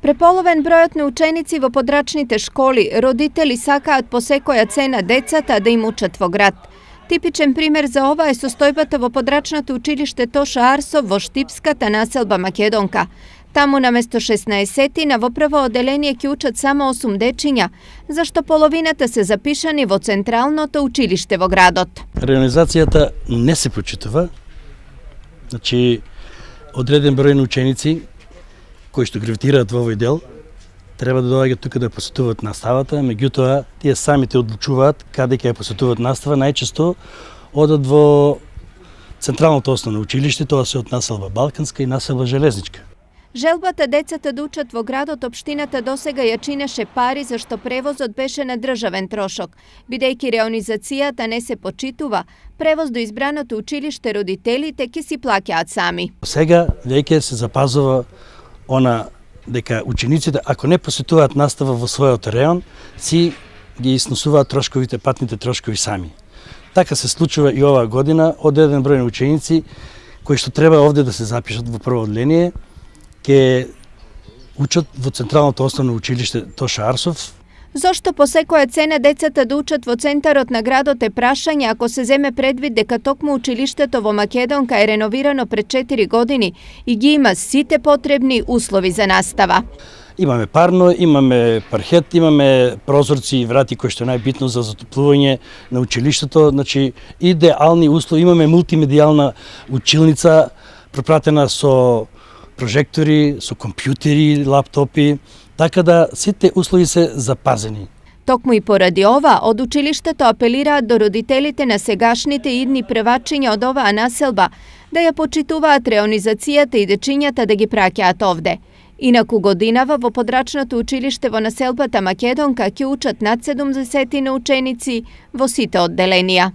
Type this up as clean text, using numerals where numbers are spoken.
Преполовен бројот на ученици во подрачните школи, родители сакаат по секоја цена децата да им учат во град. Типичен пример за ова е состојбата во подрачното училиште Тоша Арсов во Штипската населба Македонка. Таму наместо 16 во прво оделение ќе учат само 8 дечиња, зашто половината се запишани во централното училиште во градот. Реализацијата не се почитува. Значи, одреден број на ученици кои што гравитираат во овој дел, треба да доаѓаат тука да посетуваат наставата, меѓутоа тие самите одлучуваат каде ќе посетуваат настава, најчесто одат во централното основно училиште, тоа се од населба Балканска и населба Железничка. Желбата децата да учат во градот општината досега ја чинеше пари зашто превозот беше на државен трошок. Бидејќи реонизацијата не се почитува, превоз до избраното училиште родителите ќе си плаќаат сами. Сега веќе се запазува она дека учениците, ако не посетуваат настава во својот реон, си ги износуваат трошковите, патните трошкови сами. Така се случува и оваа година, од еден број на ученици кои што треба овде да се запишат во прво оделение, ќе учат во Централното основно училиште Тоша Арсов. Зошто по секоја цена децата да учат во центарот на градот е прашање ако се земе предвид дека токму училиштето во Македонка е реновирано пред 4 години и ги има сите потребни услови за настава. Имаме парно, имаме пархет, имаме прозорци и врати кои што е најбитно за затоплување на училиштето, значи идеални услови, имаме мултимедијална училница пропратена со прожектори, со компјутери, лаптопи, така да сите услови се запазени. Токму и поради ова, од училиштето апелираат до родителите на сегашните идни превачиња од оваа населба да ја почитуваат реонизацијата и дечињата да ги праќаат овде. Инаку годинава во подрачното училиште во населбата Македонка ќе учат над 70 ученици во сите одделенија.